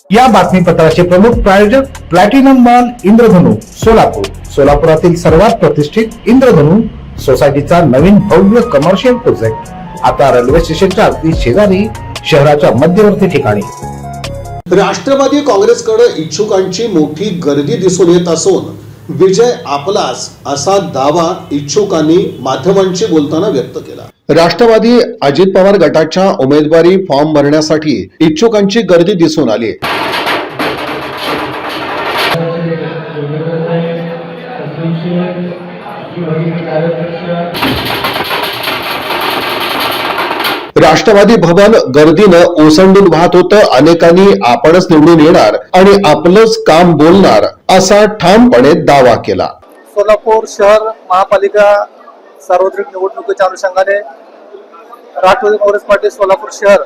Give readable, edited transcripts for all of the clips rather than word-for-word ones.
या बातमीपत्राचे प्रमुख प्रायोजक प्लॅटिनम मॉल इंद्रधनु सोलापूर. सोलापुरातील सर्वात प्रतिष्ठित इंद्रधनु सोसायटीचा नवीन भव्य कमर्शियल प्रोजेक्ट आता रेल्वे स्टेशनच्या अगदी शेजारी शहराच्या मध्यवर्ती ठिकाणी. राष्ट्रवादी काँग्रेसकडे इच्छुकांची मोठी गर्दी दिसून येत असून विजय आपलाच असा दावा इच्छुकांनी माध्यमांशी बोलताना व्यक्त केला. राष्ट्रवादी अजित पवार गटाच्या उमेदवारी फॉर्म भरण्यासाठी इच्छुकांची गर्दी दिसून आली. राष्ट्रवादी भवन गर्दीनं ओसंडून वाहत होतं. अनेकांनी आपणच निवडून येणार आणि आपलंच काम बोलणार असा ठामपणे दावा केला. सोलापूर शहर महापालिका सार्वत्रिक निवडणुकीच्या अनुषंगाने राष्ट्रवादी काँग्रेस पार्टी सोलापूर शहर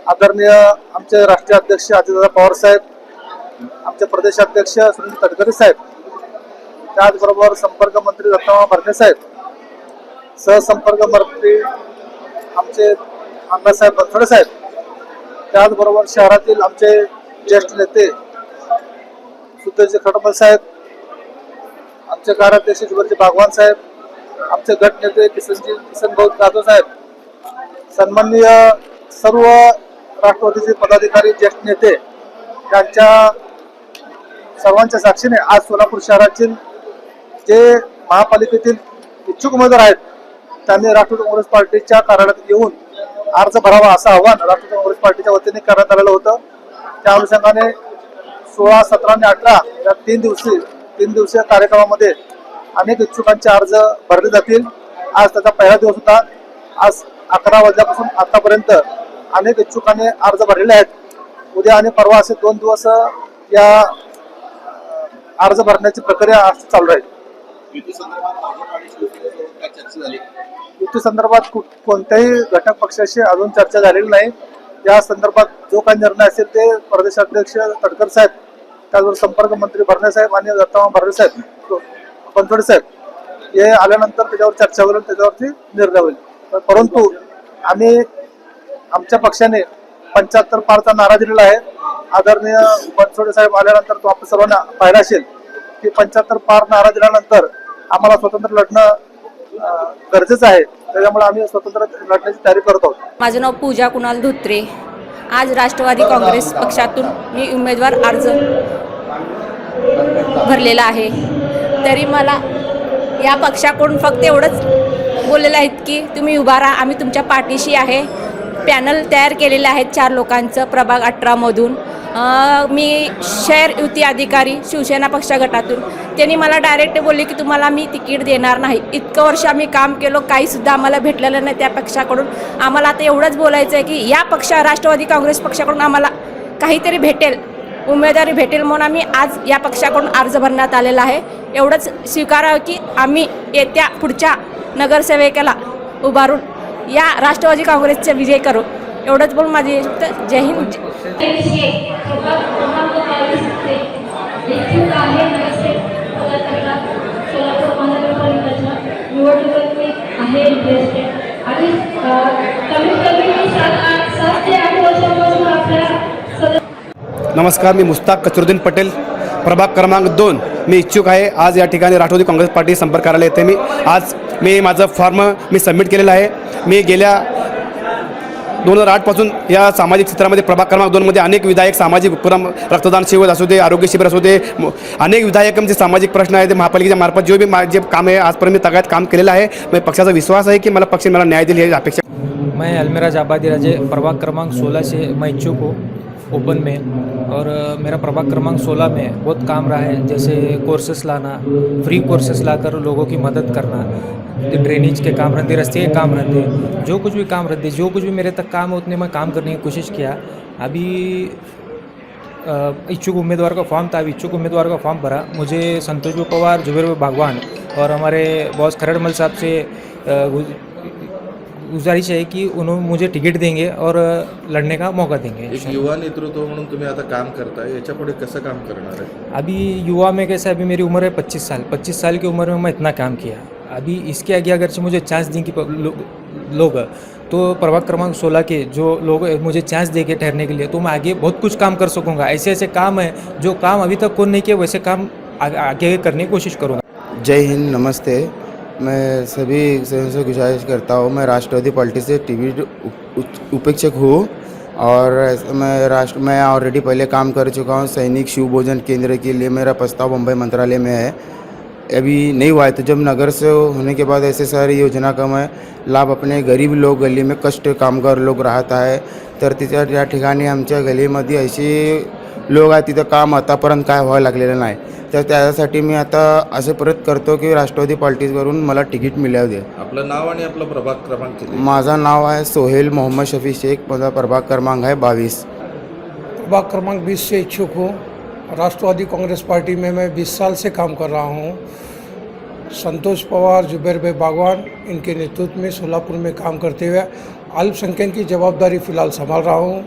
आदरणीय आमचे राष्ट्रीय अध्यक्ष अजितदादा पवार साहेब, आमचे प्रदेशाध्यक्ष सुनील तटकरे साहेब, त्याचबरोबर संपर्क मंत्री दत्तामा भरणे साहेब, सहसंपर्क मंत्री आमचे अण्णासाहेब बनसोडे साहेब, त्याचबरोबर शहरातील आमचे ज्येष्ठ नेते सुधीरजी खडमल साहेब, आमचे कार्याध्यक्ष जुगलजी बागवान साहेब, आमचे गट नेते किसन भाऊ जाधव साहेब, सन्माननीय सर्व राष्ट्रवादीचे पदाधिकारी ज्येष्ठ नेते यांच्या सर्वांच्या साक्षीने आज सोलापूर शहरातील जे महापालिकेतील इच्छुक उमेदवार आहेत त्यांनी राष्ट्रवादी काँग्रेस पार्टीच्या कार्यालयात येऊन अर्ज भरावा असं आवाहन राष्ट्रवादी काँग्रेस पार्टीच्या वतीने करण्यात आलेलं होतं. त्या अनुषंगाने 16, 17 आणि 18 या तीन दिवसीय कार्यक्रमामध्ये अनेक इच्छुकांचे अर्ज भरले जातील. आज त्याचा पहिला दिवस होता. आज 11 वाजल्यापासून आतापर्यंत अनेक इच्छुकांनी अर्ज भरलेले आहेत. उद्या आणि परवा असे 2 दिवस या अर्ज भरण्याची प्रक्रिया चालू राहील. युती संदर्भात कोणत्याही घटक पक्षाशी अजून चर्चा झालेली नाही. या संदर्भात जो काही निर्णय असेल ते प्रदेशाध्यक्ष तटकर साहेब, त्याचबरोबर संपर्क मंत्री भरणे साहेब आणि दत्तामा भरणे साहेब, बनसोडे साहेब हे आल्यानंतर त्याच्यावर चर्चा होईल, त्याच्यावरती निर्णय होईल. परंतु आम्ही आमच्या पक्षाने 75 पारचा नारा दिलेला आहे. आदरणीय बनसोडे साहेब आल्यानंतर तो आपण सर्वांना पाहिला असेल की 75 पार नारा दिल्यानंतर आम्हाला स्वतंत्र लढणं गरजेचं आहे. त्याच्यामुळे आम्ही स्वतंत्र लढण्याची तयारी करत आहोत. माझं नाव पूजा कुणाल धोत्रे. आज राष्ट्रवादी काँग्रेस पक्षातून मी उमेदवार अर्ज भरलेला आहे. तरी मला या पक्षाकडून फक्त एवढंच बोललेलं आहेत की तुम्ही उभा राहा, आम्ही तुमच्या पाठीशी आहे. पॅनल तयार केलेले आहेत 4 लोकांचं प्रभाग 18 मधून. मी शहर युती अधिकारी शिवसेना पक्ष गटातून. त्यांनी मला डायरेक्ट बोलले की तुम्हाला मी तिकीट देणार नाही. इतकं वर्ष आम्ही काम केलो, काहीसुद्धा आम्हाला भेटलेलं नाही त्या पक्षाकडून. आम्हाला आता एवढंच बोलायचं आहे की या राष्ट्रवादी काँग्रेस पक्षाकडून आम्हाला काहीतरी भेटेल, उमेदवारी भेटेल म्हणून आम्ही आज या पक्षाकडून अर्ज भरण्यात आलेला आहे. एवढंच स्वीकारावं की आम्ही येत्या पुढच्या नगरसेवकाला उभारून या राष्ट्रवादी काँग्रेसचा विजय करू. एवढंच बोलून माझी जय हिंद. नमस्कार, मी मुस्ताक कचरुद्दीन पटेल, प्रभाग क्रमांक 2. मी इच्छुक आहे. आज या ठिकाणी राष्ट्रवादी काँग्रेस पार्टी संपर्क कार्यालय येथे मी माझं फॉर्म सबमिट केलेलं आहे. मी गेल्या 2008 पासून या सामाजिक क्षेत्रामध्ये प्रभाग क्रमांक 2 मध्ये अनेक विधायक सामाजिक उपक्रम, रक्तदान शिबिर असू दे, आरोग्य शिबिर असू दे, अनेक विधायकांचे सामाजिक प्रश्न आहेत ते महापालिकेच्या मार्फत जे काम आहे आजपर्यंत मी तगायत काम केलेलं आहे. मी पक्षाचा विश्वास आहे की पक्ष मला न्याय देईल ही अपेक्षा. मैं अलमेरा जाबादी राजे प्रभाग क्रमांक 16 से मैं इच्छुक हूँ ओपन में, और मेरा प्रभाग क्रमांक 16 में बहुत काम रहा है. जैसे कोर्सेस लाना, फ्री कोर्सेस लाकर लोगों की मदद करना, ड्रेनेज के काम रहते, रस्ते के काम रहते, जो कुछ भी काम रहते, जो कुछ भी मेरे तक काम है उतने मैं काम करने की कोशिश किया. अभी इच्छुक उम्मीदवार का फॉर्म था, अभी इच्छुक उम्मीदवार का फॉर्म भरा. मुझे संतोष पवार, जुबेर बागवान और हमारे बॉस खरड़मल साहब से गुजारिश है कि उन्होंने मुझे टिकट देंगे और लड़ने का मौका देंगे. एक युवा नेतृत्व म्हणून तुम्ही आता काम करताय, याच्या पुढे कसं काम करणार आहे? अभी युवा में कैसा, अभी मेरी उम्र है 25 साल. 25 साल की उम्र में मैं इतना काम किया. अभी इसके आगे अगर से मुझे चांस दी कि लोग, तो प्रभाग क्रमांक 16 के जो लोग मुझे चांस देके ठहरने के लिए, तो मैं आगे बहुत कुछ काम कर सकूँगा। ऐसे ऐसे काम है जो काम अभी तक कौन नहीं किए, वैसे काम आगे करने की कोशिश करूँगा। जय हिंद, नमस्ते। मैं सभी से गुजारिश करता हूँ, मैं राष्ट्रवादी पार्टी से टीवी उपेक्षक हूँ और मैं ऑलरेडी पहले काम कर चुका हूँ। सैनिक शिव भोजन केंद्र के लिए मेरा प्रस्ताव मुंबई मंत्रालय में है, अभी नहीं हुआ है। तो जब नगर से होने के बाद ऐसे सारी योजना का मैं लाभ अपने गरीब लोक गल्ली में कष्ट कामगार लोक राहत आहे, तर तिच्या या ठिकाणी आमच्या गल्लीमध्ये असे लोक आहेत तिथं काम आतापर्यंत काय व्हायला लागलेलं नाही। तर त्यासाठी मी आता असे परत करतो की राष्ट्रवादी पार्टीवरून मला तिकीट मिळावं दे। आपलं नाव आणि आपला प्रभाग क्रमांक किती? माझं नाव आहे सोहेल मोहम्मद शफी शेख, माझा प्रभाग क्रमांक आहे 22। प्रभाग क्रमांक 20 से इच्छुक हूँ। राष्ट्रवादी कांग्रेस पार्टी में मैं 20 साल से काम कर रहा हूँ। संतोष पवार, जुबैर भाई बागवान, इनके नेतृत्व में सोलापुर में काम करते हुए अल्पसंख्यक की जवाबदारी फ़िलहाल संभाल रहा हूँ।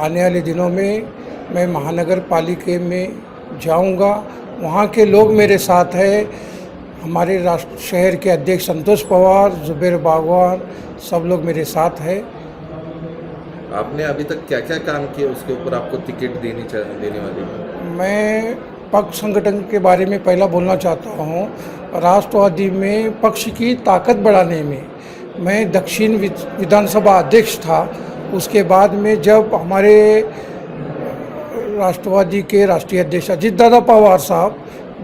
आने वाले दिनों में मैं महानगर पालिका में जाऊँगा, वहाँ के लोग मेरे साथ हैं। हमारे शहर के अध्यक्ष संतोष पवार, जुबैर बागवान, सब लोग मेरे साथ हैं। आपने अभी तक क्या क्या काम किए, उसके ऊपर आपको टिकट देने वाली है? मैं पक्ष संगठन के बारे में पहला बोलना चाहता हूँ। राष्ट्रवादी में पक्ष की ताकत बढ़ाने में मैं दक्षिण विधानसभा अध्यक्ष था। उसके बाद में जब हमारे राष्ट्रवादी के राष्ट्रीय अध्यक्ष अजीत दादा पवार साहब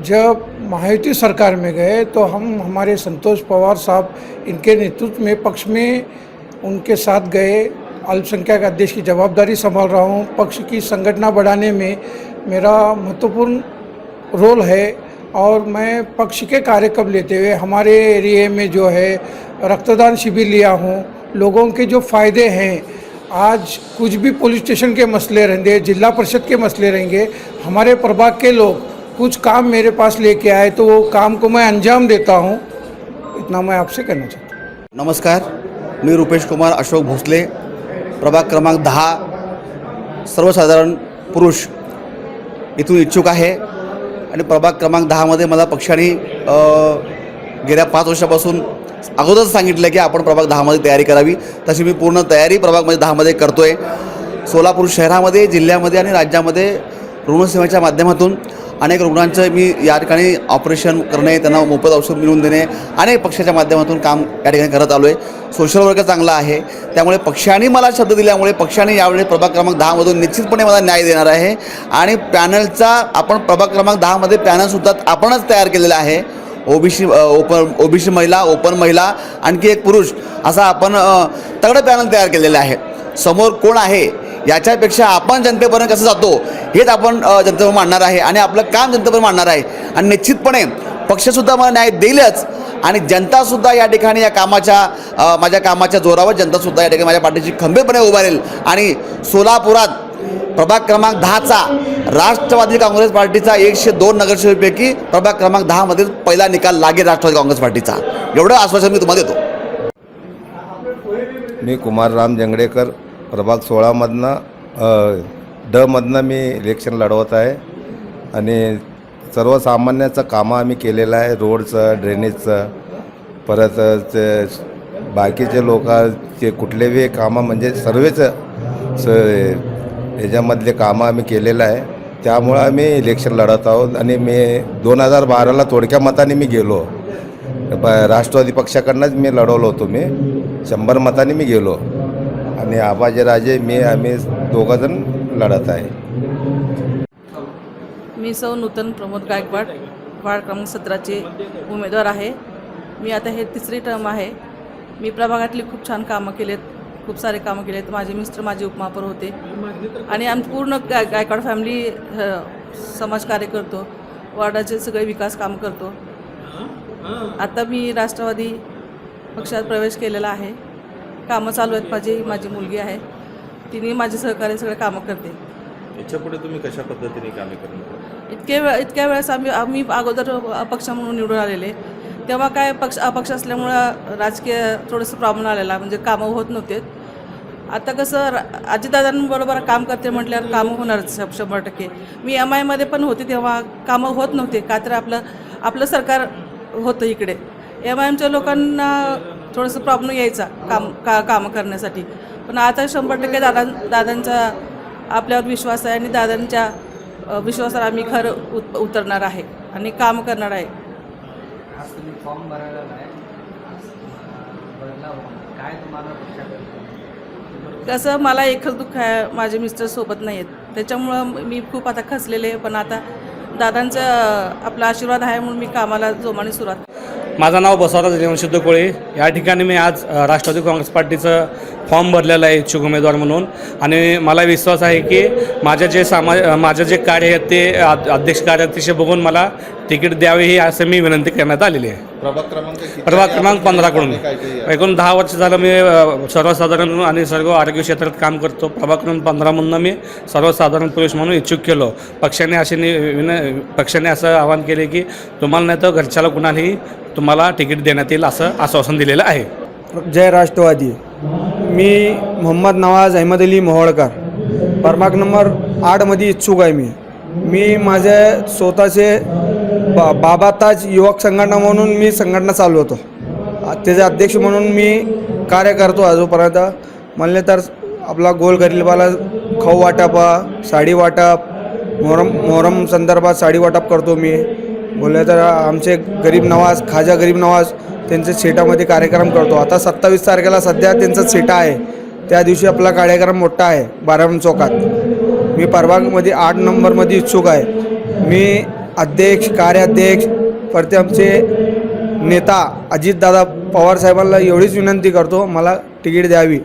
जब महायुति सरकार में गए, तो हमारे संतोष पवार साहब इनके नेतृत्व में पक्ष में उनके साथ गए। अल्पसंख्यक अध्यक्ष की जवाबदारी संभाल रहा हूँ। पक्ष की संगठना बढ़ाने में मेरा महत्वपूर्ण रोल है और मैं पक्ष के कार्यक्रम लेते हुए हमारे एरिया में जो है रक्तदान शिविर लिया हूँ। लोगों के जो फ़ायदे हैं, आज कुछ भी पुलिस स्टेशन के मसले रहेंगे, जिला परिषद के मसले रहेंगे, हमारे प्रभाग के लोग कुछ काम मेरे पास लेके आए तो वो काम को मैं अंजाम देता हूँ। इतना मैं आपसे कहना चाहता हूँ। नमस्कार, मी रुपेश कुमार अशोक भोसले, प्रभाग क्रमांक 10 सर्वसाधारण पुरुष इथून इच्छुक आहे आणि प्रभाग क्रमांक 10 मध्ये मला पक्षाने गेल्या 5 वर्षापासून अगोदरच सांगितलं की आपण प्रभाग 10 मध्ये तयारी करावी, तशी मी पूर्ण तयारी प्रभाग 10 मध्ये करतोय। सोलापूर शहरामध्ये, जिल्ह्यामध्ये आणि राज्यामध्ये रुग्णसेवेच्या माध्यमातून अनेक रुग्णांचं मी या ठिकाणी ऑपरेशन करणे, त्यांना मोफत औषध मिळवून देणे, अनेक पक्षाच्या माध्यमातून काम या ठिकाणी करत आलो आहे। सोशल वर्क चांगला आहे, त्यामुळे पक्षाने मला शब्द दिल्यामुळे पक्षाने यावेळी प्रभाग क्रमांक 10 मधून निश्चितपणे मला न्याय देणार आहे। आणि पॅनलचा आपण प्रभाग क्रमांक 10 मध्ये पॅनलसुद्धा आपणच तयार केलेला आहे। ओबीसी महिला, ओपन महिला, आणखी एक पुरुष, असा आपण तगडं पॅनल तयार केलेलं आहे। समोर कोण आहे याच्यापेक्षा आपण जनतेपर्यंत कसं जातो हेच आपण जनतेवर मांडणार आहे आणि आपलं काम जनतेवर मांडणार आहे। आणि निश्चितपणे पक्षसुद्धा मला न्याय देईलच आणि जनतासुद्धा या ठिकाणी या कामाच्या माझ्या कामाच्या जोरावर जनतासुद्धा या ठिकाणी माझ्या पाठीशी खंबीरपणे उभा राहील। आणि सोलापुरात प्रभाग क्रमांक 10चा राष्ट्रवादी काँग्रेस पार्टीचा 102 नगरसेवकांपैकी प्रभाग क्रमांक 10 मध्ये पहिला निकाल लागेल राष्ट्रवादी काँग्रेस पार्टीचा, एवढं आश्वासन मी तुम्हाला देतो। मी कुमार राम जंगडेकर, प्रभाग 16 मधनं ड मधनं मी इलेक्शन लढवत आहे आणि सर्वसामान्याचं कामं आम्ही केलेलं आहे, रोडचं, ड्रेनेजचं, परत बाकीचे लोकांचे कुठलेही कामं म्हणजे सर्वच याच्यामधले कामं आम्ही केलेलं आहे, त्यामुळं आम्ही इलेक्शन लढत आहोत। आणि मी 2012ला थोडक्या मताने मी गेलो, राष्ट्रवादी पक्षाकडनंच मी लढवलो होतो, मी 100 मतांनी मी गेलो आणि आबाजीराजे आम्ही दोघंजण लढत आहे। मी सौ नूतन प्रमोद गायकवाड, वार्ड क्रमांक 17चे उमेदवार आहे। मी आता हे 3री टर्म आहे। मी प्रभागातली खूप छान कामं केलेत, खूप सारे कामं केलेत। माझे मिस्टर माझे उपमहापौर होते आणि आम्ही पूर्ण गायकवाड फॅमिली समाजकार्य करतो, वार्डाचे सगळे विकास काम करतो। आता मी राष्ट्रवादी पक्षात प्रवेश केलेला आहे, कामं चालू आहेत। माझी मुलगी आहे, तिने माझे सहकार्य सगळे कामं करते। याच्यापुढे तुम्ही कशा पद्धतीने कामे करणार? इतक्या वेळेस आम्ही अगोदर अपक्ष म्हणून निवडून आलेले, तेव्हा काय अपक्ष असल्यामुळं राजकीय थोडंसं प्रॉब्लेम आलेला, म्हणजे कामं होत नव्हते। आता कसं अजितदादांबरोबर काम करते म्हटल्यावर कामं होणारच 100%। मी MI मध्ये पण होते तेव्हा कामं होत नव्हते, का तर आपलं सरकार होतं इकडे। MIMच्या लोकांना थोडंसं प्रॉब्लेम यायचा कामं करण्यासाठी. पण आता 100% दादांचा आपल्यावर विश्वास आहे आणि दादांच्या विश्वासावर आम्ही खरं उतरणार आहे आणि काम करणार आहे. कसं मला एकच दुःख आहे, माझे मिस्टर सोबत नाही आहेत, त्याच्यामुळं मी खूप आता खचलेले आहे. पण आता दादांचं आपला आशीर्वाद आहे म्हणून मी कामाला जोमाने सुरुवात. माझं नाव बसवराज देवशुद्ध कोळी. या ठिकाणी मी आज राष्ट्रवादी काँग्रेस पार्टीचं फॉर्म भरलेलं आहे इच्छुक उमेदवार म्हणून. आणि मला विश्वास आहे की माझं जे कार्य आहे ते अध्यक्ष कार्याध्यक्ष बघून मला तिकीट द्यावे ही असं मी विनंती करण्यात आलेली आहे. प्रभाग क्रमांक 15 कडून एकूण 10 वर्ष झालं मी सर्वसाधारण आणि सर्व आरोग्य क्षेत्रात काम करतो. प्रभाग क्रमांक 15मधून मी सर्वसाधारण पुरुष म्हणून इच्छुक केलो. पक्षाने असं आवाहन केले की तुम्हाला नाही तर घरच्याला कुणालाही तुम्हाला तिकीट देण्यात येईल असं आश्वासन दिलेलं आहे. जय राष्ट्रवादी. मी मोहम्मद नवाज अहमद अली मोहोळकर, प्रभाग नंबर 8मध्ये इच्छुक आहे. मी माझे स्वतःचे बाबा ताज युवक संघटना म्हणून मी संघटना चालवतो. त्याचे अध्यक्ष म्हणून मी कार्य करतो. आजोपर्यंत म्हणले तर आपला गोल गरिबाला खाऊ वाटप, साडी वाटप, मोहरम संदर्भात साडी वाटप करतो मी. बोलले तर आमचे गरीब नवाज खाजा गरीब नवाज त्यांचे सेटामध्ये कार्यक्रम करतो. आता 27 तारखेला सध्या त्यांचा सेटा आहे, त्या दिवशी आपला कार्यक्रम मोठा आहे 12 चौकात. मी प्रभागमध्ये 8 नंबरमध्ये इच्छुक आहे. मी अध्यक्ष कार्याध्यक्ष परते आमचे नेता अजितदादा पवार साहेबांना एवढीच विनंती करतो, मला तिकीट द्यावी.